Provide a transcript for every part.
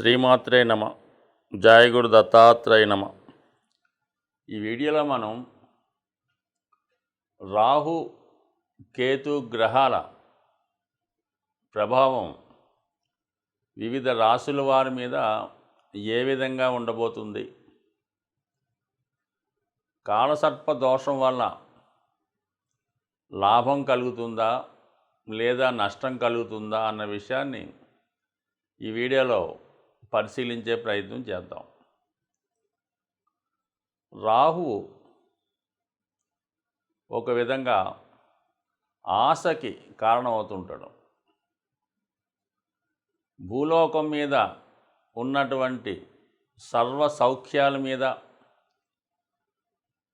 శ్రీమాత్రే నమ. జయ గురు దత్తాత్రేయ నమ. ఈ వీడియోలో మనం రాహు కేతు గ్రహాల ప్రభావం వివిధ రాశుల వారి మీద ఏ విధంగా ఉండబోతుంది, కాలసర్ప దోషం వల్ల లాభం కలుగుతుందా లేదా నష్టం కలుగుతుందా అన్న విషయాన్ని ఈ వీడియోలో పరిశీలించే ప్రయత్నం చేద్దాం. రాహువు ఒక విధంగా ఆశకి కారణమవుతుంటాడు. భూలోకం మీద ఉన్నటువంటి సర్వ సౌఖ్యాల మీద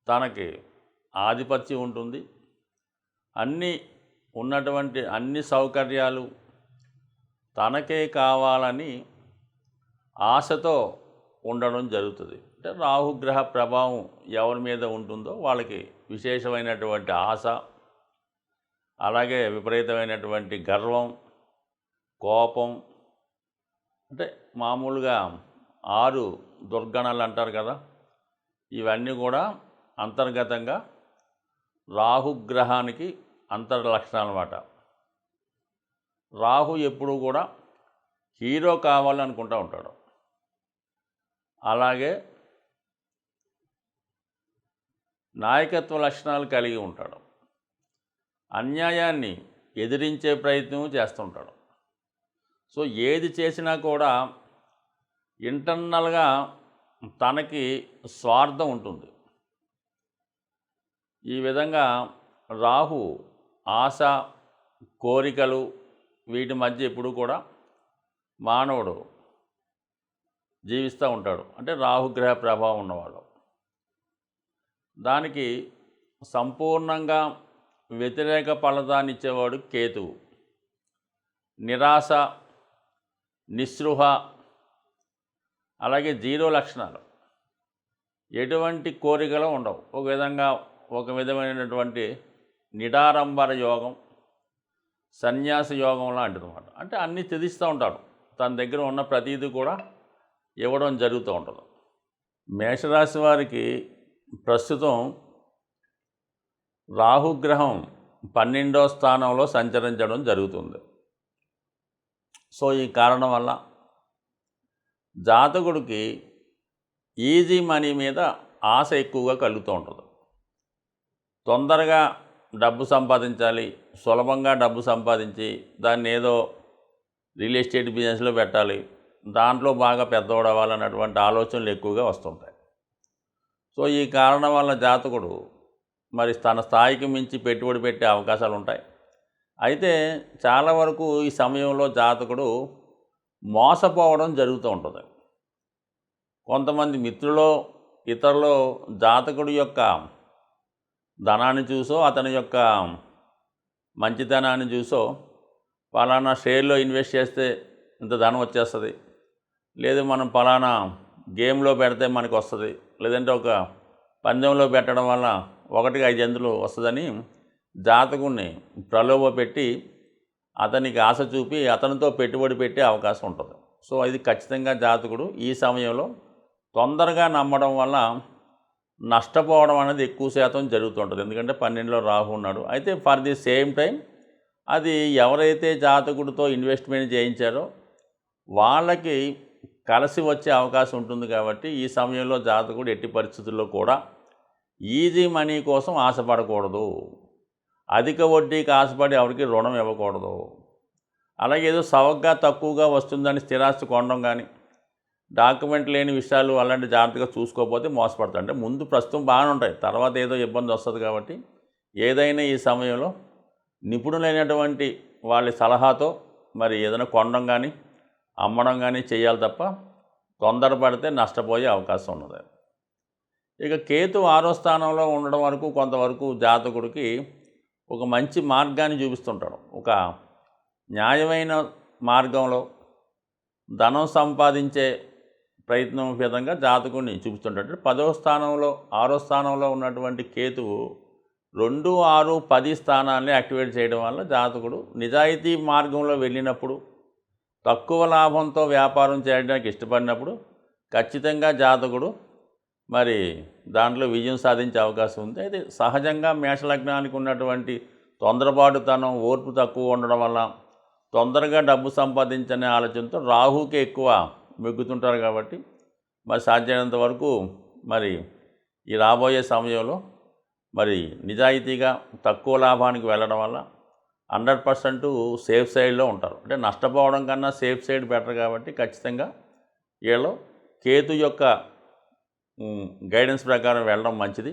తనకి ఆధిపత్యం ఉంటుంది. అన్ని సౌకర్యాలు తనకే కావాలని ఆశతో ఉండడం జరుగుతుంది. అంటే రాహుగ్రహ ప్రభావం ఎవరి మీద ఉంటుందో వాళ్ళకి విశేషమైనటువంటి ఆశ, అలాగే విపరీతమైనటువంటి గర్వం, కోపం, అంటే మామూలుగా 6 దుర్గణాలు అంటారు కదా, ఇవన్నీ కూడా అంతర్గతంగా రాహుగ్రహానికి అంతర్లక్షణాలు అన్నమాట. రాహు ఎప్పుడూ కూడా హీరో కావాలనుకుంటూ ఉంటాడు. అలాగే నాయకత్వ లక్షణాలు కలిగి ఉంటాడు. అన్యాయాన్ని ఎదిరించే ప్రయత్నం చేస్తుంటాడు. సో ఏది చేసినా కూడా ఇంటర్నల్గా తనకి స్వార్థం ఉంటుంది. ఈ విధంగా రాహు ఆశ, కోరికలు వీటి మధ్య ఎప్పుడూ కూడా మానవుడు జీవిస్తూ ఉంటాడు. అంటే రాహుగ్రహ ప్రభావం ఉన్నవాడు. దానికి సంపూర్ణంగా వ్యతిరేక ఫలితాన్ని ఇచ్చేవాడు కేతువు. నిరాశ, నిస్పృహ, అలాగే 0 లక్షణాలు, ఎటువంటి కోరికలు ఉండవు. ఒక విధమైనటువంటి నిడారంబర యోగం, సన్యాస యోగం లాంటిది అన్నమాట. అంటే అన్నీ త్యజిస్తూ ఉంటాడు. తన దగ్గర ఉన్న ప్రతీది కూడా ఇవ్వడం జరుగుతూ ఉంటుంది. మేషరాశి వారికి ప్రస్తుతం రాహుగ్రహం 12వ స్థానంలో సంచరించడం జరుగుతుంది. సో ఈ కారణం వల్ల జాతకుడికి ఈజీ మనీ మీద ఆశ ఎక్కువగా కలుగుతూ ఉంటుంది. తొందరగా డబ్బు సంపాదించాలి, సులభంగా డబ్బు సంపాదించి దాన్ని ఏదో రియల్ ఎస్టేట్ బిజినెస్లో పెట్టాలి, దాంట్లో బాగా పెద్దవాడు అవ్వాలన్నటువంటి ఆలోచనలు ఎక్కువగా వస్తుంటాయి. సో ఈ కారణం వల్ల జాతకుడు మరి తన స్థాయికి మించి పెట్టుబడి పెట్టే అవకాశాలు ఉంటాయి. అయితే చాలా వరకు ఈ సమయంలో జాతకుడు మోసపోవడం జరుగుతూ ఉంటుంది. కొంతమంది మిత్రులు, ఇతరులు జాతకుడి యొక్క ధనాన్ని చూసో, అతని యొక్క మంచితనాన్ని చూసో, పలానా షేర్లో ఇన్వెస్ట్ చేస్తే ఇంత ధనం వచ్చేస్తుంది, లేదు మనం పలానా గేమ్లో పెడితే మనకు వస్తుంది, లేదంటే ఒక పందెంలో పెట్టడం వల్ల 1కి 5 ఎందులు వస్తుందని జాతకుడిని ప్రలోభ పెట్టి అతనికి ఆశ చూపి అతనితో పెట్టుబడి పెట్టే అవకాశం ఉంటుంది. సో ఇది ఖచ్చితంగా జాతకుడు ఈ సమయంలో తొందరగా నమ్మడం వల్ల నష్టపోవడం అనేది ఎక్కువ శాతం జరుగుతుంటుంది. ఎందుకంటే 12లో రాహు ఉన్నాడు. అయితే ఫర్ ది సేమ్ టైం అది ఎవరైతే జాతకుడితో ఇన్వెస్ట్మెంట్ చేయించారో వాళ్ళకి కలిసి వచ్చే అవకాశం ఉంటుంది. కాబట్టి ఈ సమయంలో జాతకుడు ఎట్టి పరిస్థితుల్లో కూడా ఈజీ మనీ కోసం ఆశపడకూడదు. అధిక వడ్డీకి ఆశపడి ఎవరికి రుణం ఇవ్వకూడదు. అలాగే ఏదో సవగ్గా తక్కువగా వస్తుందని స్థిరాస్తి కొనడం కానీ, డాక్యుమెంట్ లేని విషయాలు అలాంటి జాగ్రత్తగా చూసుకోకపోతే మోసపడతాడు. అంటే ముందు ప్రస్తుతం బాగానే ఉంటాయి, తర్వాత ఏదో ఇబ్బంది వస్తుంది. కాబట్టి ఏదైనా ఈ సమయంలో నిపుణులైనటువంటి వాళ్ళ సలహాతో మరి ఏదైనా కొనడం కానీ అమ్మడం కానీ చేయాలి తప్ప తొందరపడితే నష్టపోయే అవకాశం ఉన్నది. ఇక కేతు 6వ స్థానంలో ఉండడం వరకు కొంతవరకు జాతకుడికి ఒక మంచి మార్గాన్ని చూపిస్తుంటాడు. ఒక న్యాయమైన మార్గంలో ధనం సంపాదించే ప్రయత్నం విధంగా జాతకుడిని చూపిస్తుంటాడు. 10వ స్థానంలో 6వ స్థానంలో ఉన్నటువంటి కేతువు 2, 6, 10 స్థానాన్ని యాక్టివేట్ చేయడం వల్ల జాతకుడు నిజాయితీ మార్గంలో వెళ్ళినప్పుడు తక్కువ లాభంతో వ్యాపారం చేయడానికి ఇష్టపడినప్పుడు ఖచ్చితంగా జాతకుడు మరి దాంట్లో విజయం సాధించే అవకాశం ఉంది. అయితే సహజంగా మేషలగ్నానికి ఉన్నటువంటి తొందరపాటుతనం, ఓర్పు తక్కువ ఉండడం వల్ల తొందరగా డబ్బు సంపాదించనే ఆలోచనతో రాహుకే ఎక్కువ మెగ్గుతుంటారు. కాబట్టి మరి సాధ్యమైనంత వరకు మరి ఈ రాబోయే సమయంలో మరి నిజాయితీగా తక్కువ లాభానికి వెళ్ళడం వల్ల 100% సేఫ్ సైడ్లో ఉంటారు. అంటే నష్టపోవడం కన్నా సేఫ్ సైడ్ బెటర్. కాబట్టి ఖచ్చితంగా వీళ్ళు కేతు యొక్క గైడెన్స్ ప్రకారం వెళ్ళడం మంచిది.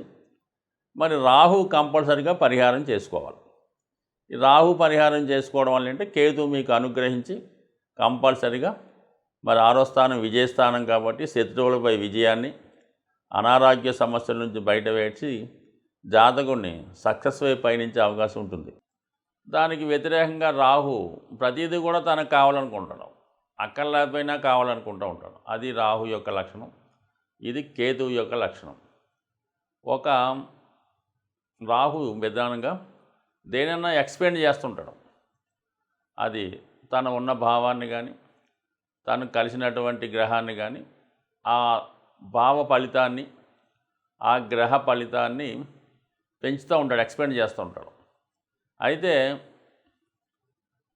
మరి రాహు కంపల్సరిగా పరిహారం చేసుకోవాలి. ఈ రాహు పరిహారం చేసుకోవడం వల్ల అంటే కేతు మీకు అనుగ్రహించి కంపల్సరిగా మరి 6వ స్థానం విజయస్థానం కాబట్టి శత్రువులపై విజయాన్ని, అనారోగ్య సమస్యల నుంచి బయట వేసి జాతకుడిని సక్సెస్ వైపు పయనించే అవకాశం ఉంటుంది. దానికి వ్యతిరేకంగా రాహు ప్రతిదీ కూడా తనకు కావాలనుకుంటాడు, అక్కర్లేకపోయినా కావాలనుకుంటూ ఉంటాడు. అది రాహు యొక్క లక్షణం. ఇది కేతువు యొక్క లక్షణం. ఒక రాహు విధానంగా దేనైనా ఎక్స్పెండ్ చేస్తుంటాడు. అది తన ఉన్న భావాన్ని కానీ, తను కలిసినటువంటి గ్రహాన్ని కానీ, ఆ భావ ఫలితాన్ని, ఆ గ్రహ ఫలితాన్ని పెంచుతూ ఉంటాడు, ఎక్స్పెండ్ చేస్తూ ఉంటాడు. అయితే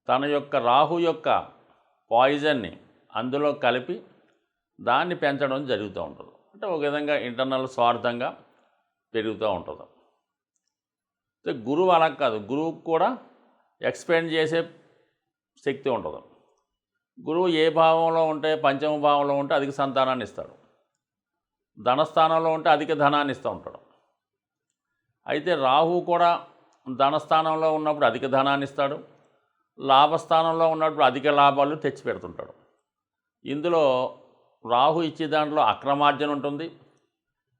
తన యొక్క రాహు యొక్క పాయిజన్ని అందులో కలిపి దాన్ని పెంచడం జరుగుతూ ఉంటుంది. అంటే ఒక విధంగా ఇంటర్నల్ స్వార్థంగా పెరుగుతూ ఉంటుంది. గురువు అలా కాదు, గురువుకు కూడా ఎక్స్పెండ్ చేసే శక్తి ఉంటుంది. గురువు ఏ భావంలో ఉంటే, పంచమ భావంలో ఉంటే అధిక సంతానాన్ని ఇస్తాడు, ధనస్థానంలో ఉంటే అధిక ధనాన్ని ఇస్తూ ఉంటాడు. అయితే రాహు కూడా ధనస్థానంలో ఉన్నప్పుడు అధిక ధనాన్ని ఇస్తాడు, లాభస్థానంలో ఉన్నప్పుడు అధిక లాభాలు తెచ్చిపెడుతుంటాడు. ఇందులో రాహు ఇచ్చే దాంట్లో అక్రమార్జన ఉంటుంది.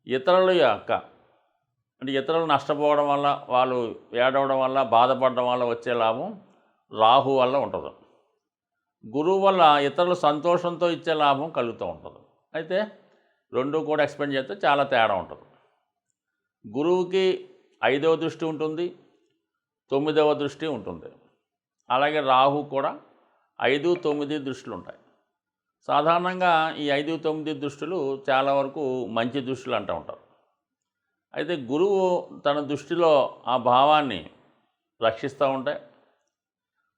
ఇతరుల యొక్క అంటే ఇతరులు నష్టపోవడం వల్ల, వాళ్ళు ఏడవడం వల్ల, బాధపడడం వల్ల వచ్చే లాభం రాహు వల్ల ఉంటుంది. గురువు వల్ల ఇతరులు సంతోషంతో ఇచ్చే లాభం కలుగుతూ ఉంటుంది. అయితే రెండు కూడా ఎక్స్పెండ్ చేస్తే చాలా తేడా ఉంటుంది. గురువుకి 5వ దృష్టి ఉంటుంది, 9వ దృష్టి ఉంటుంది. అలాగే రాహు కూడా 5, 9 దృష్టిలు ఉంటాయి. సాధారణంగా ఈ 5, 9 దృష్టిలు చాలా వరకు మంచి దృష్టిలు అంటూ ఉంటారు. అయితే గురువు తన దృష్టిలో ఆ భావాన్ని రక్షిస్తూ ఉంటే,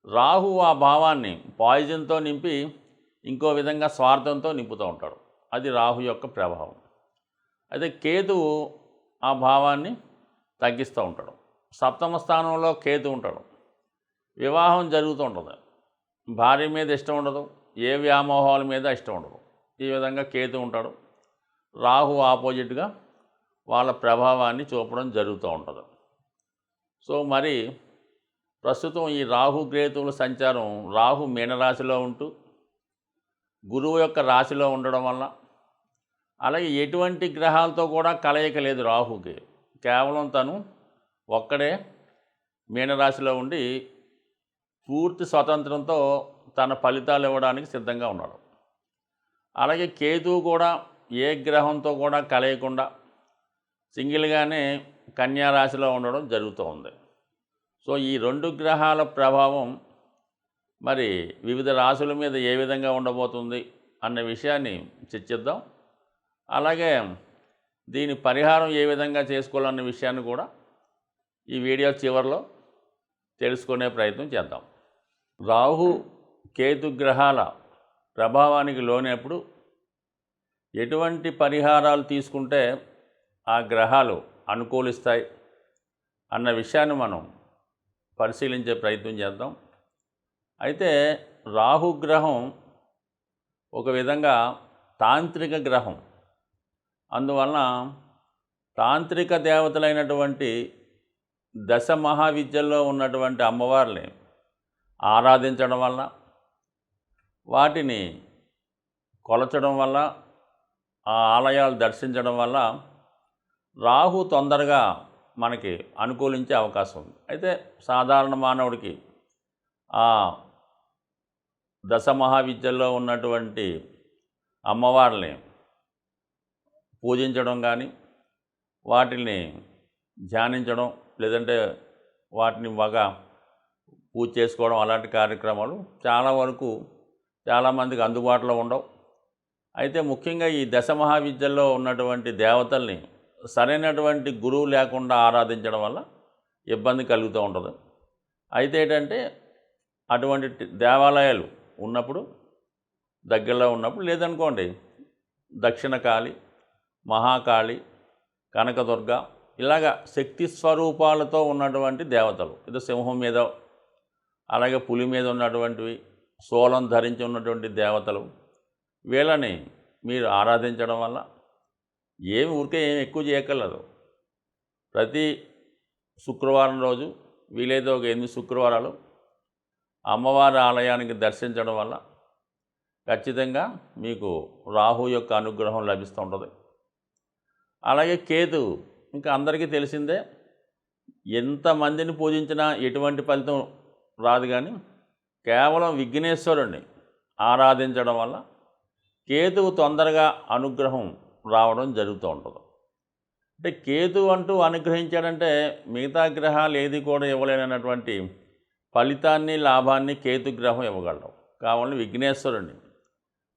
రాహు ఆ భావాన్ని పాయిజన్తో నింపి ఇంకో విధంగా స్వార్థంతో నింపుతూ ఉంటాడు. అది రాహు యొక్క ప్రభావం. అయితే కేతువు ఆ భావాన్ని తగ్గిస్తూ ఉంటాడు. 7వ స్థానంలో కేతు ఉంటాడు. వివాహం జరుగుతూ ఉంటుంది, భార్య మీద ఇష్టం ఉండదు, ఏ వ్యామోహాల మీద ఇష్టం ఉండదు. ఈ విధంగా కేతు ఉంటాడు. రాహు ఆపోజిట్గా వాళ్ళ ప్రభావాన్ని చూపడం జరుగుతూ ఉంటుంది. సో మరి ప్రస్తుతం ఈ రాహు కేతువుల సంచారం, రాహు మీనరాశిలో ఉంటూ గురువు యొక్క రాశిలో ఉండడం వల్ల, అలాగే ఎటువంటి గ్రహాలతో కూడా కలయిక లేదు రాహుకి. కేవలం తను ఒక్కడే మీనరాశిలో ఉండి పూర్తి స్వతంత్రంతో తన ఫలితాలు ఇవ్వడానికి సిద్ధంగా ఉన్నాడు. అలాగే కేతువు కూడా ఏ గ్రహంతో కూడా కలయకుండా సింగిల్గానే కన్యా రాశిలో ఉండడం జరుగుతూ ఉంది. సో ఈ 2 గ్రహాల ప్రభావం మరి వివిధ రాశుల మీద ఏ విధంగా ఉండబోతుంది అన్న విషయాన్ని చర్చిద్దాం. అలాగే దీని పరిహారం ఏ విధంగా చేసుకోవాలన్న విషయాన్ని కూడా ఈ వీడియో చివరిలో తెలుసుకునే ప్రయత్నం చేద్దాం. రాహు కేతు గ్రహాల ప్రభావానికి లోనప్పుడు ఎటువంటి పరిహారాలు తీసుకుంటే ఆ గ్రహాలు అనుకూలిస్తాయి అన్న విషయాన్ని మనం పరిశీలించే ప్రయత్నం చేద్దాం. అయితే రాహుగ్రహం ఒక విధంగా తాంత్రిక గ్రహం. అందువలన తాంత్రిక దేవతలైనటువంటి దశ మహావిద్యల్లో ఉన్నటువంటి అమ్మవారిని ఆరాధించడం వల్ల, వాటిని కొలచడం వల్ల, ఆ ఆలయాలు దర్శించడం వల్ల రాహు తొందరగా మనకి అనుకూలించే అవకాశం ఉంది. అయితే సాధారణ మానవుడికి ఆ దశ మహావిద్యల్లో ఉన్నటువంటి అమ్మవారిని పూజించడం కానీ, వాటిని ధ్యానించడం, లేదంటే వాటిని బాగా పూజ చేసుకోవడం, అలాంటి కార్యక్రమాలు చాలా వరకు చాలామందికి అందుబాటులో ఉండవు. అయితే ముఖ్యంగా ఈ దశ మహావిద్యల్లో ఉన్నటువంటి దేవతల్ని సరైనటువంటి గురువు లేకుండా ఆరాధించడం వల్ల ఇబ్బంది కలుగుతూ ఉంటుంది. అయితే ఏంటంటే అటువంటి దేవాలయాలు ఉన్నప్పుడు, దగ్గరలో ఉన్నప్పుడు, లేదనుకోండి దక్షిణ కాళి, మహాకాళి, కనకదుర్గ ఇలాగ శక్తి స్వరూపాలతో ఉన్నటువంటి దేవతలు, ఇది సింహం మీద అలాగే పులి మీద ఉన్నటువంటివి, శూలం ధరించి ఉన్నటువంటి దేవతలు, వీళ్ళని మీరు ఆరాధించడం వల్ల ఊరికే ఏమి ఎక్కువ చేయక్కర్లేదు. ప్రతి శుక్రవారం రోజు వీలైతే ఒక 8 శుక్రవారాలు అమ్మవారి ఆలయానికి దర్శించడం వల్ల ఖచ్చితంగా మీకు రాహు యొక్క అనుగ్రహం లభిస్తూ ఉంటుంది. అలాగే కేతు ఇంకా అందరికీ తెలిసిందే, ఎంతమందిని పూజించినా ఎటువంటి ఫలితం రాదు. కానీ కేవలం విఘ్నేశ్వరుణ్ణి ఆరాధించడం వల్ల కేతువు తొందరగా అనుగ్రహం రావడం జరుగుతూ ఉంటుంది. అంటే కేతు అంటూ అనుగ్రహించాడంటే మిగతా గ్రహాలు ఏది కూడా ఇవ్వలేనటువంటి ఫలితాన్ని, లాభాన్ని కేతు గ్రహం ఇవ్వగలడం. కావాలని విఘ్నేశ్వరుణ్ణి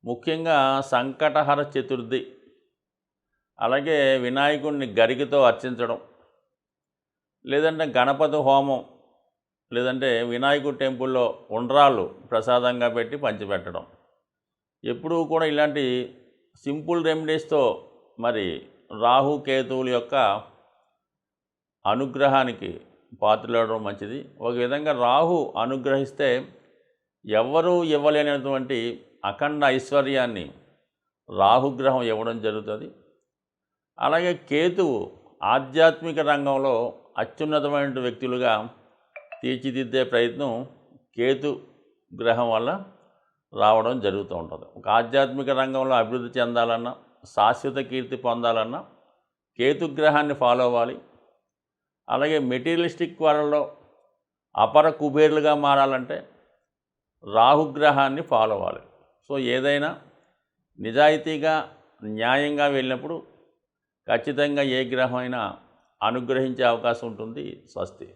ముఖ్యంగా సంకటహర చతుర్థి, అలాగే వినాయకుడిని గరికతో అర్చించడం, లేదంటే గణపతి హోమం, లేదంటే వినాయకుడి టెంపుల్లో ఉండ్రాళ్ళు ప్రసాదంగా పెట్టి పంచిపెట్టడం, ఎప్పుడూ కూడా ఇలాంటి సింపుల్ రెమెడీస్తో మరి రాహు కేతువుల యొక్క అనుగ్రహానికి పాత్రలవడం మంచిది. ఒక విధంగా రాహు అనుగ్రహిస్తే ఎవ్వరూ ఇవ్వలేనటువంటి అఖండ ఐశ్వర్యాన్ని రాహుగ్రహం ఇవ్వడం జరుగుతుంది. అలాగే కేతువు ఆధ్యాత్మిక రంగంలో అత్యున్నతమైన వ్యక్తులుగా తీర్చిదిద్దే ప్రయత్నం కేతు గ్రహం వల్ల రావడం జరుగుతూ ఉంటుంది. ఒక ఆధ్యాత్మిక రంగంలో అభివృద్ధి చెందాలన్నా, శాశ్వత కీర్తి పొందాలన్నా కేతుగ్రహాన్ని ఫాలో అవ్వాలి. అలాగే మెటీరియలిస్టిక్ వరల్డ్లో అపర కుబేర్లుగా మారాలంటే రాహుగ్రహాన్ని ఫాలో అవ్వాలి. సో ఏదైనా నిజాయితీగా, న్యాయంగా వెళ్ళినప్పుడు ఖచ్చితంగా ఏ గ్రహం అయినా అనుగ్రహించే అవకాశం ఉంటుంది. స్వస్తి.